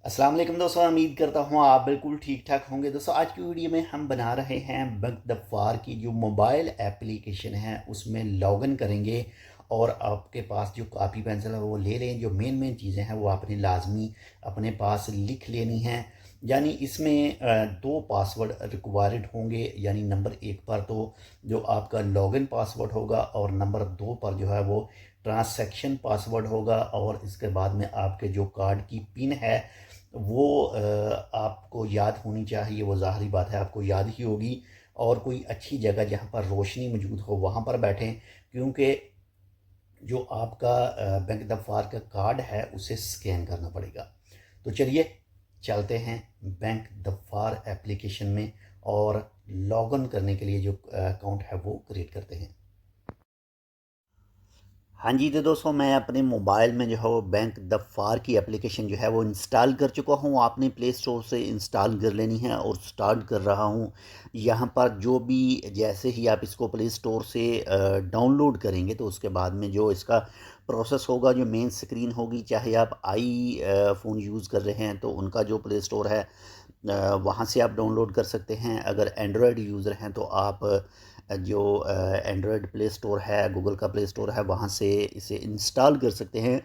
अस्सलाम वालेकुम दोस्तों, उम्मीद करता हूँ आप बिल्कुल ठीक ठाक होंगे। दोस्तों आज की वीडियो में हम बना रहे हैं बैंक दफ़ार की जो मोबाइल एप्लीकेशन है उसमें लॉगिन करेंगे। और आपके पास जो कापी पेंसिल है वो ले लें। जो मेन चीज़ें हैं वो आपने लाजमी अपने पास लिख लेनी हैं। यानी इसमें दो पासवर्ड रिक्वायर्ड होंगे। यानी नंबर एक पर तो जो आपका लॉगिन पासवर्ड होगा और नंबर दो पर जो है वो ट्रांसैक्शन पासवर्ड होगा। और इसके बाद में आपके जो कार्ड की पिन है वो आपको याद होनी चाहिए। वो ज़ाहिरी बात है आपको याद ही होगी। और कोई अच्छी जगह जहाँ पर रोशनी मौजूद हो वहाँ पर बैठें, क्योंकि जो आपका बैंक दफ़्तार का कार्ड है उसे स्कैन करना पड़ेगा। तो चलिए चलते हैं बैंक दफ़्तार एप्लीकेशन में और लॉगिन करने के लिए जो अकाउंट है वो क्रिएट करते हैं। हाँ जी, तो दोस्तों मैं अपने मोबाइल में जो है वो बैंक दफ़्तार की एप्लीकेशन जो है वो इंस्टॉल कर चुका हूँ। आपने प्ले स्टोर से इंस्टॉल कर लेनी है और स्टार्ट कर रहा हूँ। यहाँ पर जो भी जैसे ही आप इसको प्ले स्टोर से डाउनलोड करेंगे तो उसके बाद में जो इसका प्रोसेस होगा, जो मेन स्क्रीन होगी, चाहे आप आई फ़ोन यूज़ कर रहे हैं तो उनका जो प्ले स्टोर है वहाँ से आप डाउनलोड कर सकते हैं। अगर एंड्रॉयड यूज़र हैं तो आप जो एंड्रॉयड प्ले स्टोर है, गूगल का प्ले स्टोर है, वहाँ से इसे इंस्टॉल कर सकते हैं।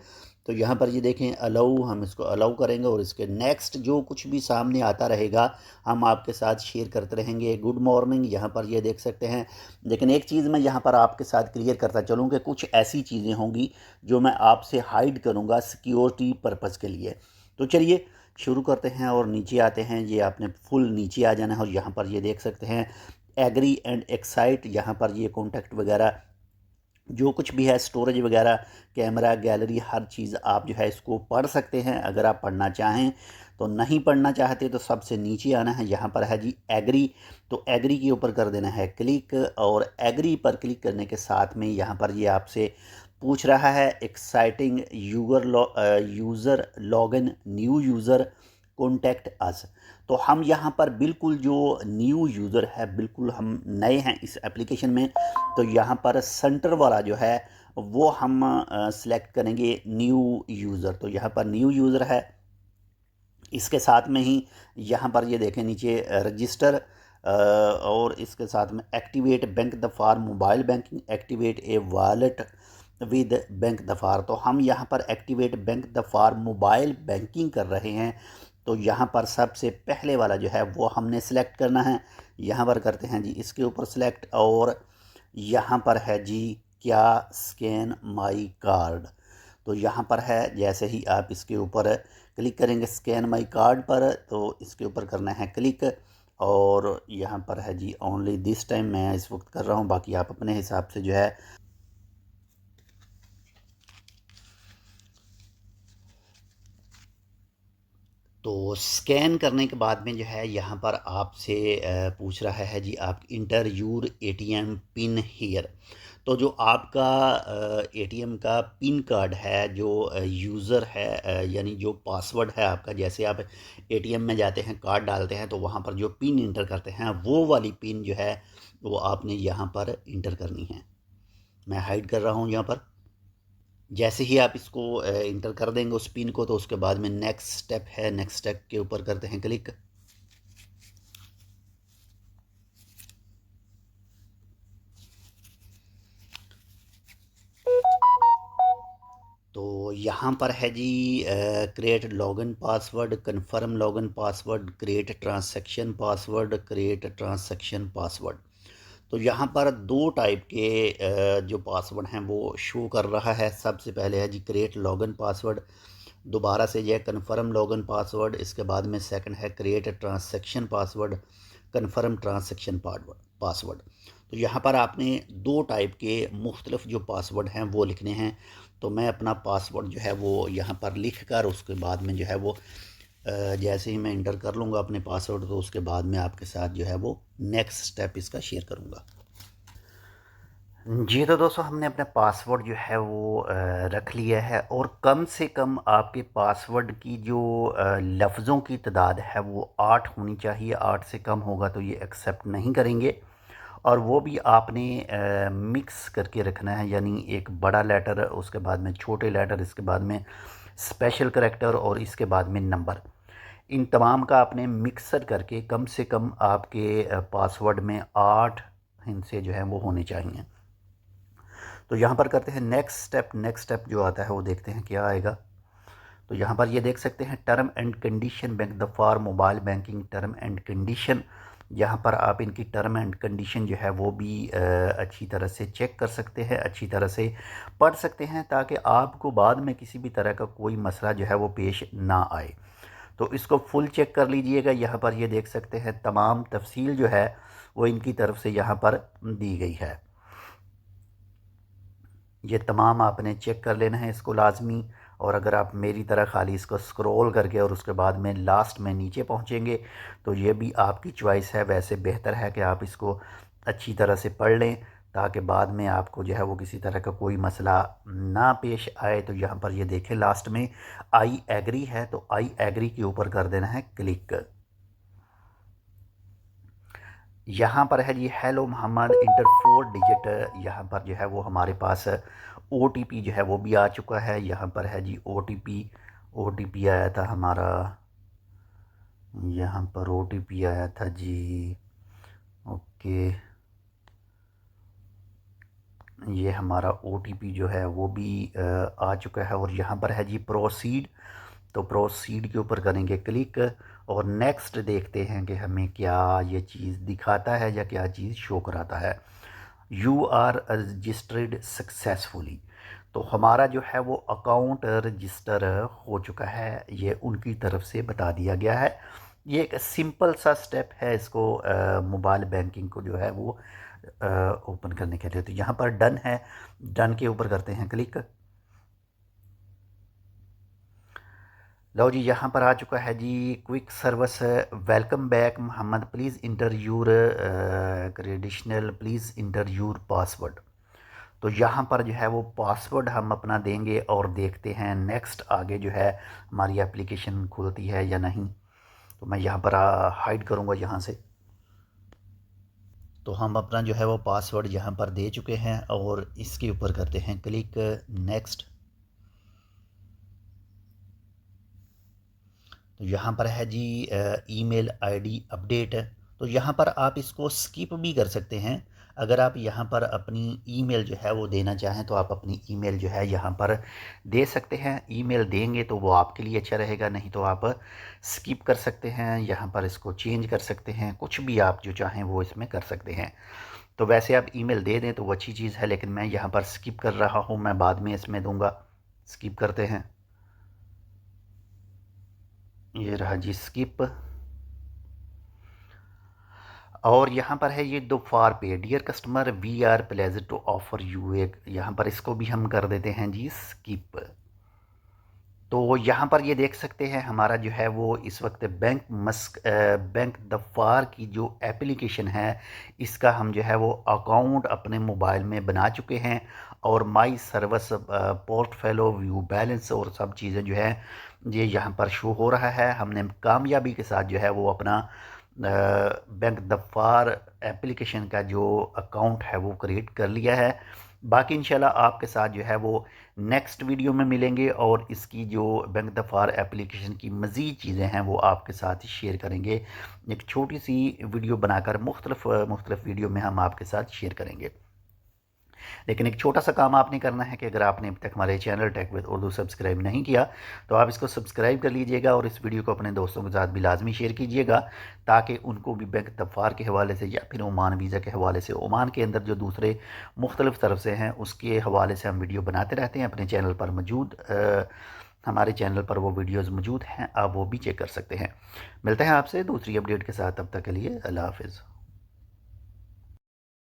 तो यहाँ पर ये देखें अलाउ, हम इसको अलाउ करेंगे और इसके नेक्स्ट जो कुछ भी सामने आता रहेगा हम आपके साथ शेयर करते रहेंगे। गुड मॉर्निंग यहाँ पर ये देख सकते हैं। लेकिन एक चीज़ मैं यहाँ पर आपके साथ क्लियर करता चलूँ कि कुछ ऐसी चीज़ें होंगी जो मैं आपसे हाइड करूँगा सिक्योरिटी पर्पज़ के लिए। तो चलिए शुरू करते हैं और नीचे आते हैं। ये आपने फुल नीचे आ जाना है और यहाँ पर ये देख सकते हैं एग्री एंड एक्साइट। यहाँ पर ये कॉन्टैक्ट वगैरह जो कुछ भी है, स्टोरेज वगैरह, कैमरा, गैलरी, हर चीज़ आप जो है इसको पढ़ सकते हैं अगर आप पढ़ना चाहें। तो नहीं पढ़ना चाहते तो सबसे नीचे आना है, यहाँ पर है जी एग्री। तो एग्री के ऊपर कर देना है क्लिक और एग्री पर क्लिक करने के साथ में यहाँ पर ये आपसे पूछ रहा है exciting user login new user contact us. तो हम यहाँ पर बिल्कुल जो न्यू यूज़र है, बिल्कुल हम नए हैं इस एप्लीकेशन में। तो यहाँ पर सेंटर वाला जो है वो हम सिलेक्ट करेंगे न्यू यूज़र। तो यहाँ पर न्यू यूज़र है। इसके साथ में ही यहाँ पर ये देखें नीचे रजिस्टर और इसके साथ में activate bank Dhofar mobile banking, activate a wallet with bank Dhofar. तो हम यहाँ पर activate bank Dhofar mobile banking कर रहे हैं। तो यहाँ पर सबसे पहले वाला जो है वो हमने सेलेक्ट करना है। यहाँ पर करते हैं जी इसके ऊपर सेलेक्ट और यहाँ पर है जी क्या स्कैन माई कार्ड। तो यहाँ पर है, जैसे ही आप इसके ऊपर क्लिक करेंगे स्कैन माई कार्ड पर तो इसके ऊपर करना है क्लिक। और यहाँ पर है जी ओनली दिस टाइम, मैं इस वक्त कर रहा हूँ, बाकी आप अपने हिसाब से जो है। तो स्कैन करने के बाद में जो है यहाँ पर आपसे पूछ रहा है जी आप enter your ATM pin here. तो जो आपका एटीएम का पिन कार्ड है, जो यूज़र है यानी जो पासवर्ड है आपका, जैसे आप एटीएम में जाते हैं कार्ड डालते हैं तो वहाँ पर जो पिन इंटर करते हैं वो वाली पिन जो है वो आपने यहाँ पर इंटर करनी है। मैं हाइड कर रहा हूँ यहाँ पर। जैसे ही आप इसको इंटर कर देंगे उस पिन को तो उसके बाद में नेक्स्ट स्टेप है, नेक्स्ट स्टेप के ऊपर करते हैं क्लिक। तो यहाँ पर है जी create login password, confirm login password, create transaction password, create transaction password. तो यहाँ पर दो टाइप के जो पासवर्ड हैं वो शो कर रहा है। सबसे पहले है जी क्रिएट लॉगिन पासवर्ड, दोबारा से यह कन्फर्म लॉगिन पासवर्ड, इसके बाद में सेकंड है create transaction password, confirm transaction password. तो यहाँ पर आपने दो टाइप के मुख्तलिफ जो पासवर्ड हैं वो लिखने हैं। तो मैं अपना पासवर्ड जो है वो यहाँ पर लिख कर उसके बाद में जो है वो जैसे ही मैं इंटर कर लूँगा अपने पासवर्ड तो उसके बाद में आपके साथ जो है वो नेक्स्ट स्टेप इसका शेयर करूँगा। जी, तो दोस्तों हमने अपना पासवर्ड जो है वो रख लिया है और कम से कम आपके पासवर्ड की जो लफ्ज़ों की तादाद है वो 8 होनी चाहिए। 8 से कम होगा तो ये एक्सेप्ट नहीं करेंगे। और वो भी आपने मिक्स करके रखना है, यानी एक बड़ा लेटर, उसके बाद में छोटे लेटर, इसके बाद में स्पेशल करैक्टर और इसके बाद में नंबर। इन तमाम का आपने मिक्सर करके कम से कम आपके पासवर्ड में 8 हिस्से जो हैं वो होने चाहिए। तो यहाँ पर करते हैं नेक्स्ट स्टेप जो आता है वो देखते हैं क्या आएगा। तो यहाँ पर ये देख सकते हैं term and condition bank the for mobile banking term and condition. यहाँ पर आप इनकी टर्म एंड कंडीशन जो है वो भी अच्छी तरह से चेक कर सकते हैं, अच्छी तरह से पढ़ सकते हैं, ताकि आपको बाद में किसी भी तरह का कोई मसला जो है वो पेश ना आए। तो इसको फुल चेक कर लीजिएगा। यहाँ पर ये देख सकते हैं तमाम तफसील जो है वो इनकी तरफ से यहाँ पर दी गई है। ये तमाम आपने चेक कर लेना है इसको लाजमी। और अगर आप मेरी तरह खाली इसको स्क्रॉल करके और उसके बाद में लास्ट में नीचे पहुंचेंगे तो ये भी आपकी चॉइस है। वैसे बेहतर है कि आप इसको अच्छी तरह से पढ़ लें ताकि बाद में आपको जो है वो किसी तरह का कोई मसला ना पेश आए। तो यहाँ पर ये देखें लास्ट में आई एग्री है, तो आई एग्री के ऊपर कर देना है क्लिक। यहाँ पर है जी हेलो मोहम्मद इंटर 4 डिजिट। यहाँ पर जो है वो हमारे पास OTP जो है वो भी आ चुका है। यहाँ पर है जी OTP आया था हमारा, यहाँ पर OTP आया था जी। ओके, ये हमारा OTP जो है वो भी आ चुका है। और यहाँ पर है जी प्रोसीड, तो प्रोसीड के ऊपर करेंगे क्लिक और नेक्स्ट देखते हैं कि हमें क्या ये चीज़ दिखाता है या क्या चीज़ शो कराता है। यू आर रजिस्टर्ड सक्सेसफुली, तो हमारा जो है वो अकाउंट रजिस्टर हो चुका है, ये उनकी तरफ से बता दिया गया है। ये एक सिंपल सा स्टेप है इसको मोबाइल बैंकिंग को जो है वो ओपन करने के लिए। तो यहाँ पर डन है, डन के ऊपर करते हैं क्लिक। लो जी, यहाँ पर आ चुका है जी quick service welcome back Mohammed, please enter your credential, please enter your password. तो यहाँ पर जो है वो पासवर्ड हम अपना देंगे और देखते हैं नेक्स्ट आगे जो है हमारी एप्लीकेशन खुलती है या नहीं। तो मैं यहाँ पर हाइड करूँगा यहाँ से। तो हम अपना जो है वो पासवर्ड यहाँ पर दे चुके हैं और इसके ऊपर करते हैं क्लिक नेक्स्ट। तो यहाँ पर है जी ईमेल आईडी अपडेट। तो यहाँ पर आप इसको स्किप भी कर सकते हैं। अगर आप यहाँ पर अपनी ईमेल जो है वो देना चाहें तो आप अपनी ईमेल जो है यहाँ पर दे सकते हैं। ईमेल देंगे तो वो आपके लिए अच्छा रहेगा, नहीं तो आप स्किप कर सकते हैं। यहाँ पर इसको चेंज कर सकते हैं, कुछ भी आप जो चाहें वो इसमें कर सकते हैं। तो वैसे आप ईमेल दे दें तो वो अच्छी चीज़ है, लेकिन मैं यहाँ पर स्किप कर रहा हूँ, मैं बाद में इसमें दूँगा। स्किप करते हैं, ये रहा जी स्किप। और यहाँ पर है ये दो for pay dear customer we are pleasure to offer you एक, यहाँ पर इसको भी हम कर देते हैं जी स्किप। तो यहाँ पर ये देख सकते हैं हमारा जो है वो इस वक्त बैंक दफ़ार की जो एप्लीकेशन है इसका हम जो है वो अकाउंट अपने मोबाइल में बना चुके हैं। और माई सर्विस पोर्टफोलियो व्यू बैलेंस और सब चीज़ें जो है ये यहाँ पर शो हो रहा है। हमने कामयाबी के साथ जो है वो अपना बैंक दफ़ार एप्लीकेशन का जो अकाउंट है वो क्रिएट कर लिया है। बाकी इंशाल्लाह आपके साथ जो है वो नेक्स्ट वीडियो में मिलेंगे और इसकी जो बैंक दफ़ार एप्लीकेशन की मज़ीद चीज़ें हैं वो आपके साथ शेयर करेंगे। एक छोटी सी वीडियो बनाकर मुख्तलिफ वीडियो में हम आपके साथ शेयर करेंगे। लेकिन एक छोटा सा काम आपने करना है कि अगर आपने अब तक हमारे channel tech with Urdu subscribe नहीं किया तो आप इसको सब्सक्राइब कर लीजिएगा और इस वीडियो को अपने दोस्तों के साथ भी लाजमी शेयर कीजिएगा ताकि उनको भी बैंक दफ़ार के हवाले से या फिर ओमान वीज़ा के हवाले से, ओमान के अंदर जो दूसरे मुख्तलिफ तरफ से हैं उसके हवाले से हम वीडियो बनाते रहते हैं। अपने चैनल पर मौजूद हमारे चैनल पर वो वीडियोज़ मौजूद हैं, आप वो भी चेक कर सकते हैं। मिलते हैं आपसे दूसरी अपडेट के साथ, तब तक के लिए अल्लाह हाफिज़।